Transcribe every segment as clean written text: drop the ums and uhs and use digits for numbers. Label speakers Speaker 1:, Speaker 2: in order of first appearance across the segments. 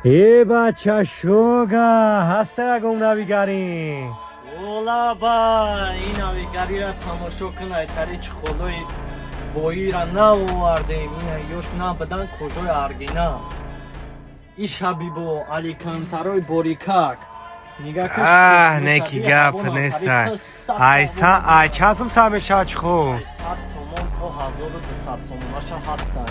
Speaker 1: ای بچه شوگا هسته اگم نویگاری
Speaker 2: اولا با این نویگاری را تماشا کنه تری چه خلوی بایی را نووردیم این یوش نبدن کجای ارگینا ای شبیبو علی کنترای باریکک
Speaker 1: نکی گپ نیستن ای چسم سمه شاچ خو
Speaker 2: 100 سومون تا 1200 سوموناشا هستن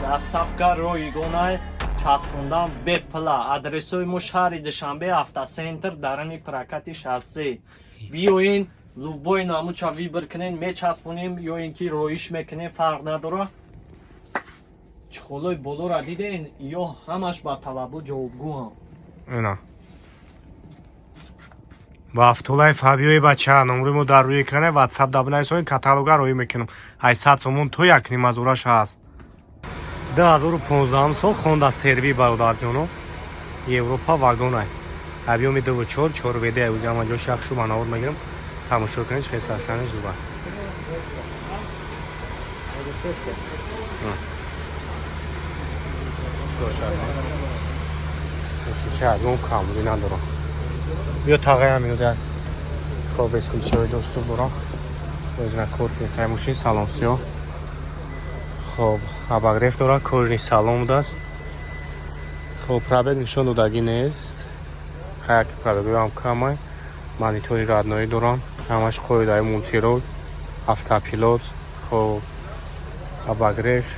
Speaker 2: دستافگار روی گونای چسبوندن به پلا آدرسوی مو شهر دوشنبه автосентр дарани прокати шоссе биёин любой намуча вибр кунем мечаспонем ё ин ки роиш мекунем фарқ надора чхолои болора диден ё ҳамаш ба талабу ҷавобгӯам
Speaker 1: اینا با افتولای فابیوی بچه نمرویمو در روی کنه واتساپ دابنای سوی کتالوگا روی میکنم 800 سومون تو یک نیم از اورش هست 2015 سال خونده سروی برادر جانو یوروپا واگون های ابیومی دو چور ویده اوزی هم جوش یک شو مناور میگیرم تماشا کنیش خیلی سستانش دو بار شوشه اون کاملی ندارم بیا تاقه هم اینو در خواب اسکول چوی دوستو برام بزنه کورتی سایموشی سالون سیو خب اباگرف داره کورنی سالون دست خب پرابگ نشون دادگی نیست خیلی پرابگوی هم کمه مانیتوری رادنایی دارم همش خوی دای مونتیرول افتا پیلوت خب اباگرف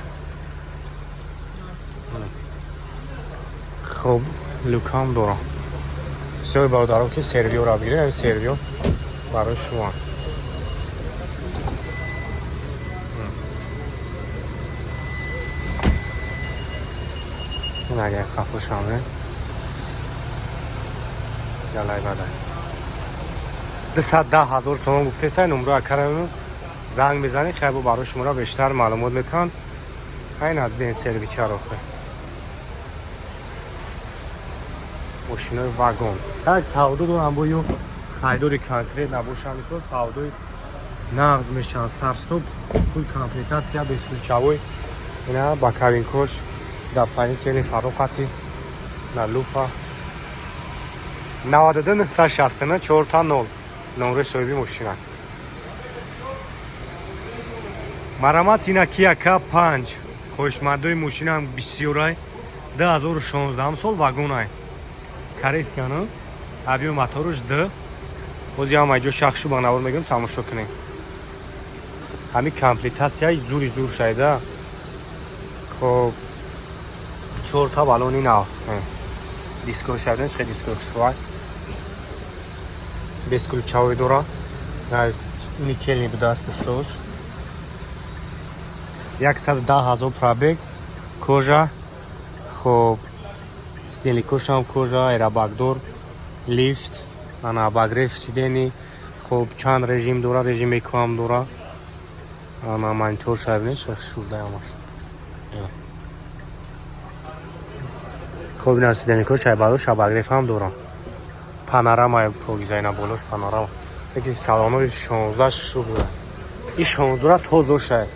Speaker 1: خب لوکام دارم سوی برادرم که سرویو را بگیره سرویو برای شما این اگه خفوش همه جلای بدن 210,000 سوم گفته سای نمرو اکرمون زنگ بزنی خیلی برای شما را بیشتر معلومات میتون این حد به این سروی چه رو خواهی ماشینای واگن یک سعودو دارم بایو خیدوری کنکریت نباشه همیسون سعودوی نغز میشن ستارستوب پول کامپلیتاسیا بسکول چاوی اینا با کابین کوچ در پایین تیلی فروقاتی در لوپا 92 969 4 تا 0 نمره سویبی ماشینه مرامت اینا کیا کا 5 خوشمدوی ماشین هم بسیارای 2016 سال واگن های корейскано авио моторуш д бози ҳам айҷо шахшу ба навор мегирам тамошо кунем ҳамин комплектатсияи зури зур шайда хоб 4 та балони нав дискои шайдан чиқи дискои шувай без ключавой дора аз никелни будааст дистош 110,000 пробег кожа хоб сидени кошам кожа эрабагдор лифт ана абагреф сидени хоб чанд режим дора режими кам дора ана монитор шавнеш шурда ямаш хоб ина сидени кош айбалош абагреф ҳам дора панорама прогизайна болош панорама яки салонои 16 шушу буда и 16 дора тозошай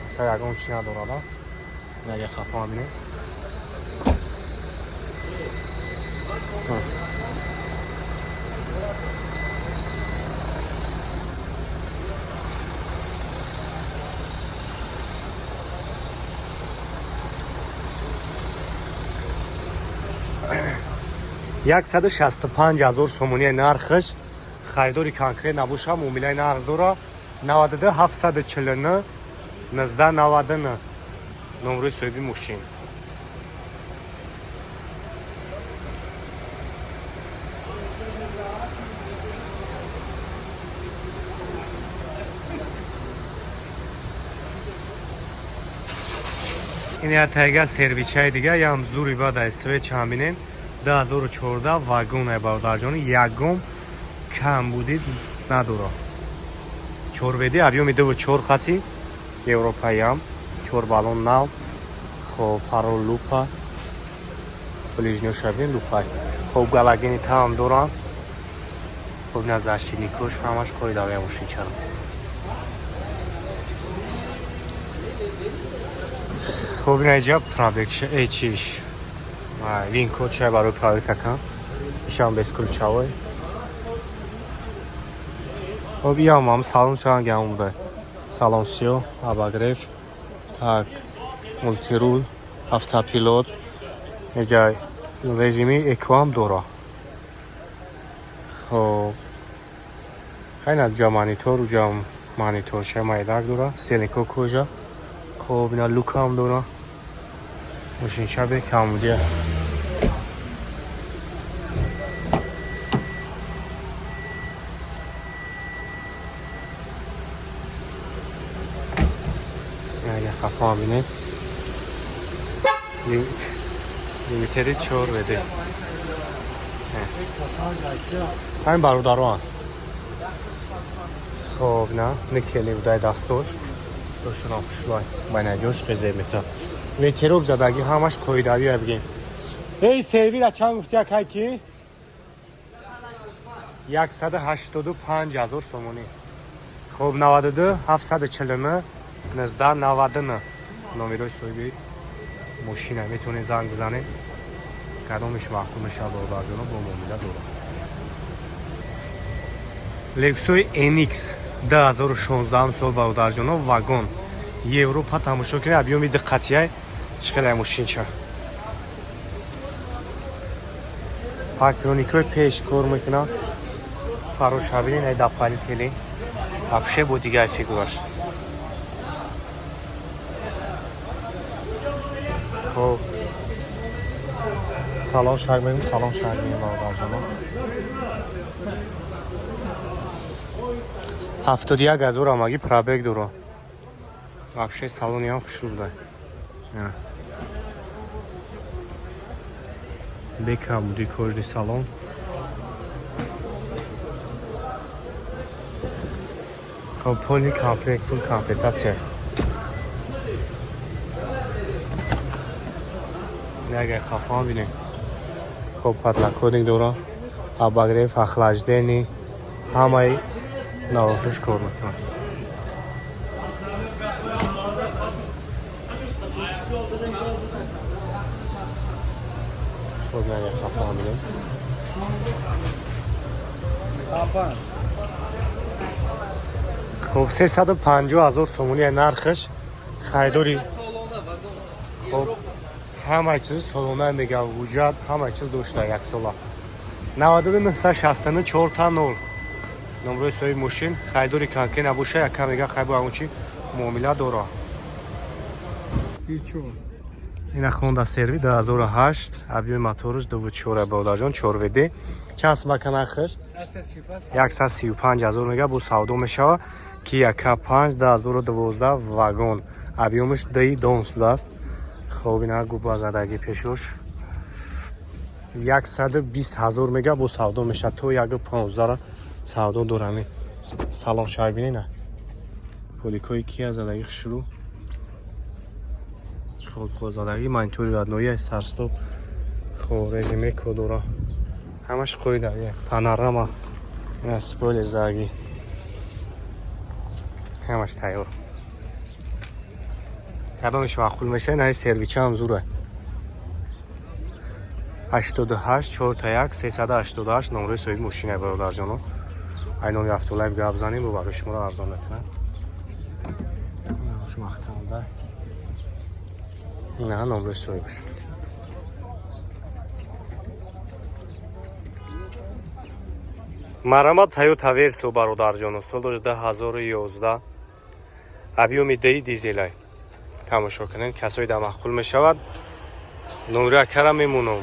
Speaker 1: са ягон чи надора да яге хафа бинем яксаду 65,000 сомони нархш харидори конкрет набоша муомилаи нағз дора 92 749 1999 номери соҳиби мошин این یه سرویچای دیگه یا هم زوری باید از سویچ هم بینین 2014 واگون های برادر جان یکم کم بودید نداره چور بدی ابیو میده و چور خطی اروپایی هم چور بالون نو خب فرو لوپا بلیجنیو شبین لوپای خب گلگینی تام دوران خب نزدشتی نیکوش همش کوی داوی ماشین چرا خب این اینجا پرابکش ایچیش винко чай барои проверка ишам без ключавой объям ам салон шанг амуда салон сё обогрев так мультирул автопилот эҷа режими эквам дора хоб хайна ҷа монитор ҷа монитор ша майдак дора стелико кожа хоб ина лукам дора мошинча бе камудия خفا بینید لیمیتری 4 بده همین برادران خب نه نکلی بودای دستوش دوشون آفشوای باید جوش قیزه میتا لیمیتری زدگی همش کویدوی بگیم ای سروی را چند گفتی اکای کی؟ 185,000 سومونی خب 92 749 1999 номерои соҳиби мошина метавонед занг бизанед кадомиш маҳкум мешавад бародарҷоноб бо муомила дорад лексуси NX 2016 сол бародарҷоноб вагон европа тамошо кунед объёми диққатия чӣ қадар мошинча патроникои пеш кор мекунад фарошабини ай дапалители вообще бо дигар фигураш خب سلام شهر بریم سلام شهر بریم برادرجانم 71,000 амаги пробег дора вообще салони ҳам хушрӯ буда бекам буди кожни салон хоб полни комплект фул комплектация Нягай хафан бинем. Хоб падлакодик дора. Обогрев, охлаждение. Ҳамаи навотош кор мекунад. Хоб нягай хафан бинем. Хоб 350,000 сомони нархаш хайдори хоб ҳама чиз солона мега вуҷад ҳама чиз дошта як сола 92964 номерои соҳиби мошин хайдори канке набоша яка мега хайбу амучи муомила дора ина Honda Servi 2008 объёми мотораш 24 бародарҷон 4VD чанд собака нархаш 135,000 мега бо савдо мешавад Kia K5 2012 вагон объёмиш 10 донс будааст خب اینا گوبا زدگی پیشوش 120,000 مگا بو سودا میشه تو 115 سودا دورمی سلام شهر بینی نه پولیکوی کی از زدگی شروع خود زدگی مانیتوری رادنوی استارستوپ خب رژیمه کدورا همش خوی داره پانوراما اینا سپویل زدگی همش تیار کدامش معقول میشه نه سرویس هم زوره 88 41 388 نمره صاحب ماشین برادرجانو اینو یافت لایو گپ بزنیم و برای شما رو ارزان بکنم خوش محکم ده نه نمره صاحبش مرامت تویوتا ورسو برادرجانو سال 2011 объёми 10 дизелай тамошо кунед касои да махкул мешавад номери акара мемунам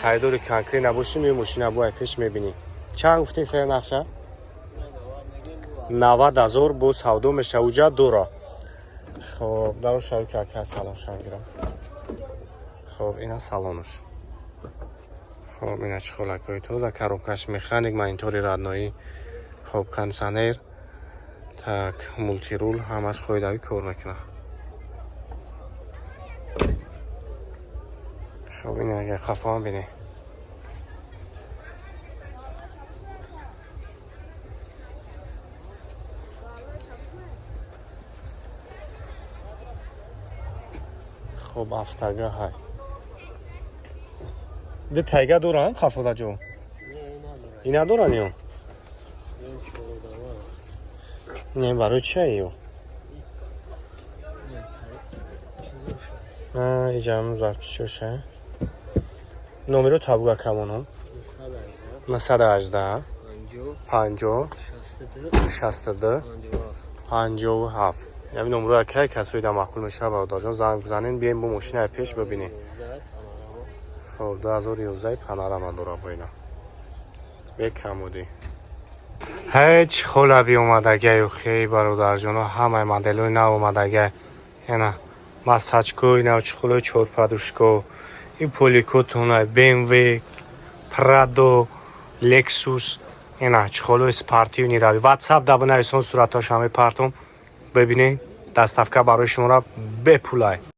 Speaker 1: хайдори конкрет набошим ё мошина боя пеш мебинӣ чанд гуфтин сер нақша 90,000 бо савдо мешавуҷа дора хоб даро шави ки ака салон шавгирам хоб ина салонуш хоб ина чихолакои тоза коробкаш механик монитори радноӣ хоб кондиционер так мультирул ҳамаш қоидави кор мекунад خب این اگر خفا بینه خب افتگاه های ده تایگه دورن خفوده جو اینا دورن یو این برای چه یو اینجا هم زرد چوشه نومرو تابوگه کمونم 918 50 62 57 یعنی نمره که کسایی در مقبول میشه برادر جان زنگ بزنین بیاین با ماشین پیش ببینین خب 2011 پانوراما داره با اینا یک کمودی هیچ خلابی اومدگه و خیلی برادر جان همه مدلوی نو اومدگه اینا مساجکوی نو چخلوی چورپادوشکو این پولیکوتونه BMW پرادو لکسوس اینا چخلوی سپارتی و نیروی واتساپ دابو نویسون صورتاش همه پارتون ببینید دستافکه برای شما را بپولای